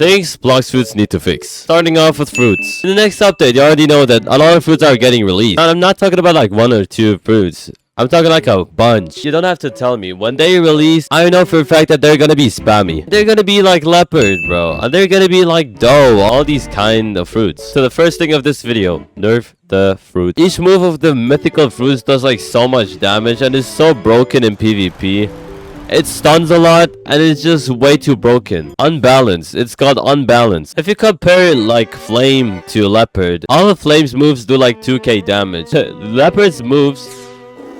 Things Blox Fruits need to fix. Starting off with fruits. In the next update, you already know that a lot of fruits are getting released. And I'm not talking about like 1 or 2 fruits. I'm talking like a bunch. You don't have to tell me. When they release, I know for a fact that they're gonna be spammy. They're gonna be like leopard, bro. And they're gonna be like dough. All these kind of fruits. So the first thing of this video, nerf the fruit. Each move of the mythical fruits does like so much damage and is so broken in PvP. It stuns a lot and it's just way too broken. Unbalanced. It's called unbalanced. If you compare like flame to leopard, all the flames moves do like 2k damage. Leopard's moves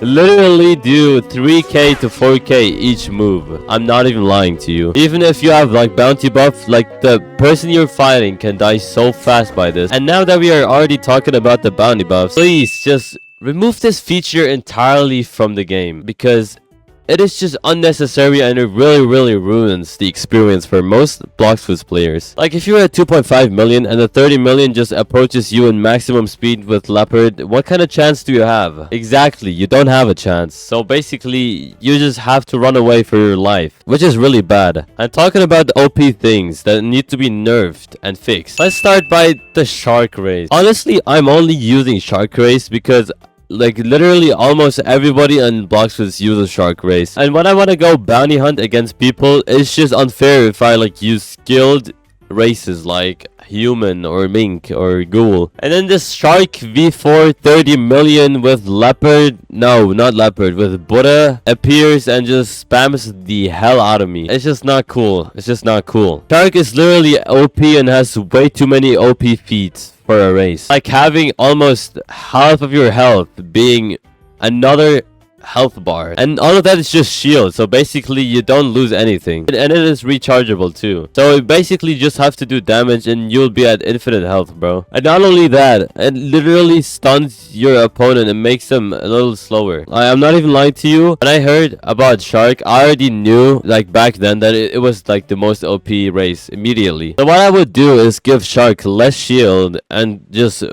literally do 3k to 4k each move. I'm not even lying to you. Even if you have like bounty buff, like the person you're fighting can die so fast by this. And now that we are already talking about the bounty buffs, please just remove this feature entirely from the game, because it is just unnecessary and it really ruins the experience for most Blox Fruits players. Like if you're at 2.5 million and the 30 million just approaches you in maximum speed with leopard, what kind of chance do you have? Exactly, you don't have a chance. So basically, you just have to run away for your life, which is really bad. I'm talking about the OP things that need to be nerfed and fixed. Let's start by the shark race. Honestly, I'm only using shark race because like literally almost everybody on Blox Fruits uses shark race, and when I want to go bounty hunt against people, it's just unfair if I like use skilled races like human or mink or ghoul. And then this shark v4 30 million with leopard, no not leopard, with Buddha appears and just spams the hell out of me. It's just not cool. It's just not cool. Shark is literally OP and has way too many OP feats for a race, like having almost half of your health being another health bar, and all of that is just shield, so basically you don't lose anything, and it is rechargeable too. So you basically just have to do damage and you'll be at infinite health, bro. And not only that, it literally stuns your opponent and makes them a little slower. I'm not even lying to you. When I heard about shark, I already knew like back then that it was like the most OP race immediately. So what I would do is give shark less shield and just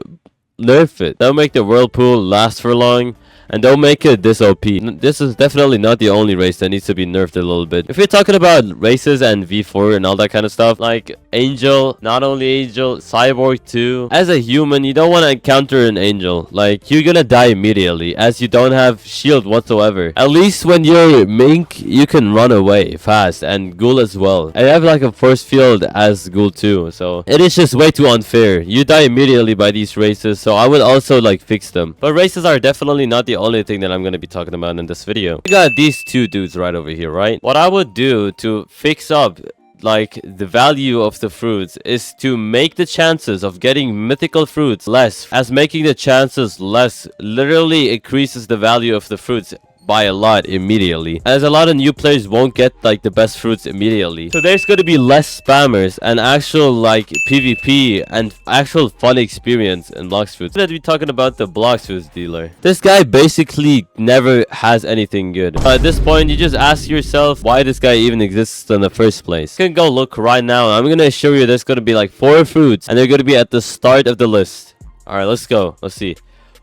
nerf it. That'll make the whirlpool last for long, and don't make it this OP. This is definitely not the only race that needs to be nerfed a little bit. If you're talking about races and V4 and all that kind of stuff, like Angel, not only Angel, Cyborg too. As a human, you don't want to encounter an Angel. Like, you're gonna die immediately as you don't have shield whatsoever. At least when you're Mink, you can run away fast, and Ghoul as well. I have like a force field as Ghoul too, so it is just way too unfair. You die immediately by these races, so I would also like fix them. But races are definitely not the only thing that I'm going to be talking about in this video. We got these two dudes right over here, right? What I would do to fix up like the value of the fruits is to make the chances of getting mythical fruits less, as making the chances less literally increases the value of the fruits by a lot immediately, as a lot of new players won't get like the best fruits immediately. So there's going to be less spammers and actual like PvP and actual fun experience in Blox Fruits. We're talking about the Blox Fruit Dealer. This guy basically never has anything good. At this point, you just ask yourself why this guy even exists in the first place. You can go look right now. I'm going to show you there's going to be like 4 fruits and they're going to be at the start of the list. Alright, let's go. Let's see.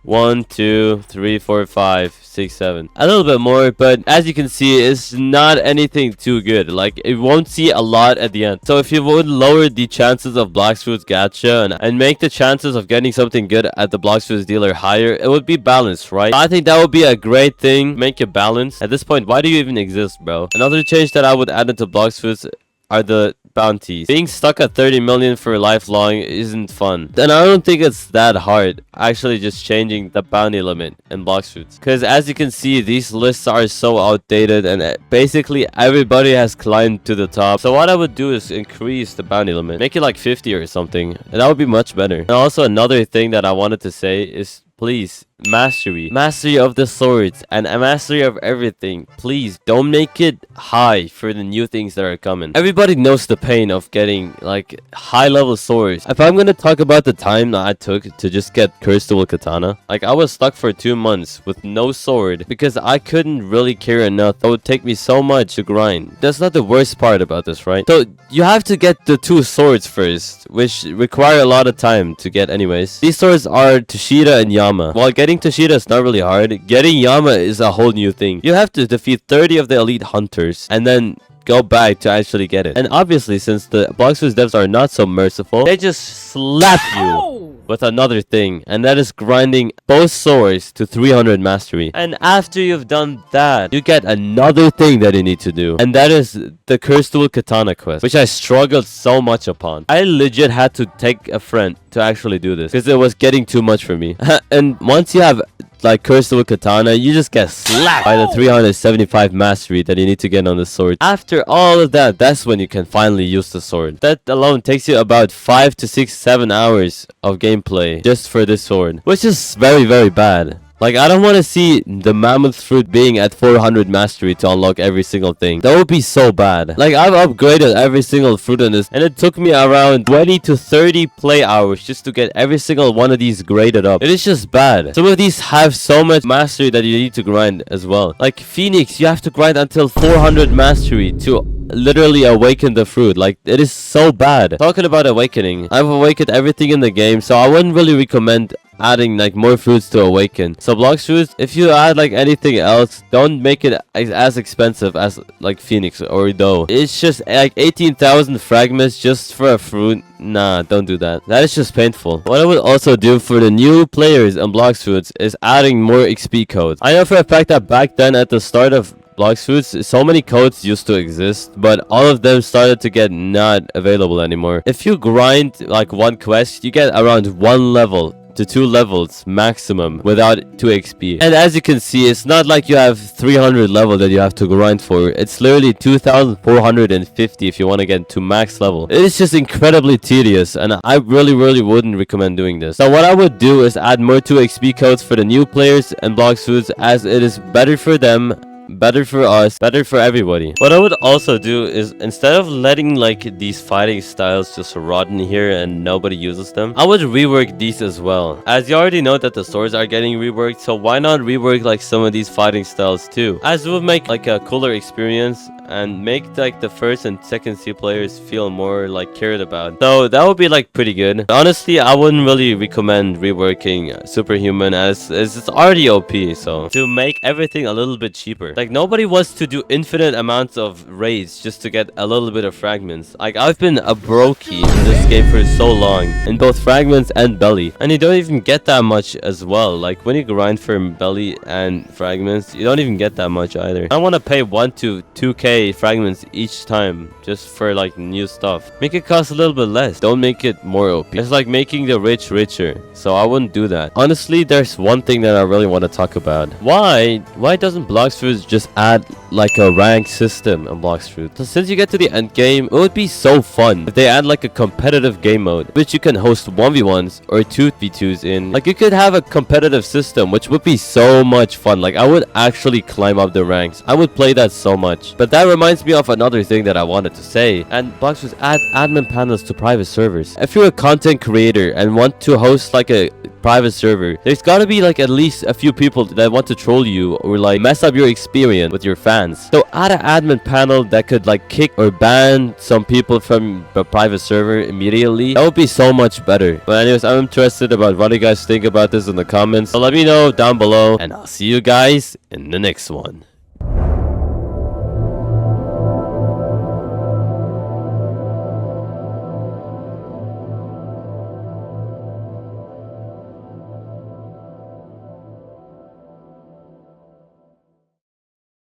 1, 2, 3, 4, 5, 6, 7. A little bit more, but as you can see, it's not anything too good. Like, it won't see a lot at the end. So if you would lower the chances of Blox Fruits gacha and make the chances of getting something good at the Blox Fruits Dealer higher, it would be balanced, right? I think that would be a great thing. Make it balanced. At this point, why do you even exist, bro? Another change that I would add into Blox Fruits are the bounties. Being stuck at 30 million for lifelong isn't fun. And I don't think it's that hard actually just changing the bounty limit in Blox Fruits. Because as you can see, these lists are so outdated and basically everybody has climbed to the top. So what I would do is increase the bounty limit. Make it like 50 or something. And that would be much better. And also another thing that I wanted to say is, please, mastery of the swords and a mastery of everything. Please don't make it high for the new things that are coming. Everybody knows the pain of getting like high level swords. If I'm gonna talk about the time that I took to just get cursed dual katana, like I was stuck for 2 months with no sword because I couldn't really care enough. That would take me so much to grind. That's not the worst part about this, right? So you have to get the 2 swords first, which require a lot of time to get anyways. These swords are Tushita and Yama. While getting Tushita is not really hard, getting Yama is a whole new thing. You have to defeat 30 of the elite hunters and then go back to actually get it. And obviously, since the Blox Fruit devs are not so merciful, they just slap you with another thing, and that is grinding both swords to 300 mastery. And after you've done that, you get another thing that you need to do, and that is the Cursed Tool Katana quest, which I struggled so much upon. I legit had to take a friend to actually do this because it was getting too much for me. And once you have like Cursed Tool Katana, you just get slapped by the 375 mastery that you need to get on the sword. After all of that, that's when you can finally use the sword. That alone takes you about 5 to 6, 7 hours of gameplay just for this sword, which is very, very bad. Like, I don't want to see the mammoth fruit being at 400 mastery to unlock every single thing. That would be so bad. Like, I've upgraded every single fruit in this, and it took me around 20 to 30 play hours just to get every single one of these graded up. It is just bad. Some of these have so much mastery that you need to grind as well. Like, Phoenix, you have to grind until 400 mastery to literally awaken the fruit. Like, it is so bad. Talking about awakening, I've awakened everything in the game, so I wouldn't really recommend adding like more fruits to awaken. So Blox Fruits, if you add like anything else, don't make it as expensive as like Phoenix or Dough. It's just like 18,000 fragments just for a fruit. Nah, don't do that. That is just painful. What I would also do for the new players on Blox Fruits is adding more XP codes. I know for a fact that back then at the start of Blox Fruits, so many codes used to exist, but all of them started to get not available anymore. If you grind like one quest, you get around 1 level to 2 levels maximum without 2 XP. And as you can see, it's not like you have 300 level that you have to grind for. It's literally 2,450 if you want to get to max level. It is just incredibly tedious, and I really wouldn't recommend doing this. So what I would do is add more 2 XP codes for the new players and Blox Fruits, as it is better for them, better for us, better for everybody. What I would also do is, instead of letting like these fighting styles just rotten here and nobody uses them, I would rework these as well. As you already know that the swords are getting reworked, so why not rework like some of these fighting styles too, as it would make like a cooler experience and make like the first and second C players feel more like cared about. So that would be like pretty good. Honestly, I wouldn't really recommend reworking Superhuman, as it's already OP, so to make everything a little bit cheaper. Like, nobody wants to do infinite amounts of raids just to get a little bit of fragments. Like, I've been a brokey in this game for so long, in both fragments and belly, and you don't even get that much as well. Like, when you grind for belly and fragments, you don't even get that much either. I want to pay 1 to 2k fragments each time just for like new stuff. Make it cost a little bit less. Don't make it more OP. It's like making the rich richer, so I wouldn't do that. Honestly, there's one thing that I really want to talk about. Why doesn't Blox Fruit just add like a rank system on Blox Fruit? So since you get to the end game, it would be so fun if they add like a competitive game mode, which you can host 1v1s or 2v2s in. Like, you could have a competitive system, which would be so much fun. Like, I would actually climb up the ranks. I would play that so much. But that reminds me of another thing that I wanted to say, and Blox Fruit add admin panels to private servers. If you're a content creator and want to host like a private server, there's got to be like at least a few people that want to troll you or like mess up your experience with your fans. So add an admin panel that could like kick or ban some people from the private server immediately. That would be so much better. But anyways, I'm interested about what you guys think about this in the comments, so let me know down below, and I'll see you guys in the next one.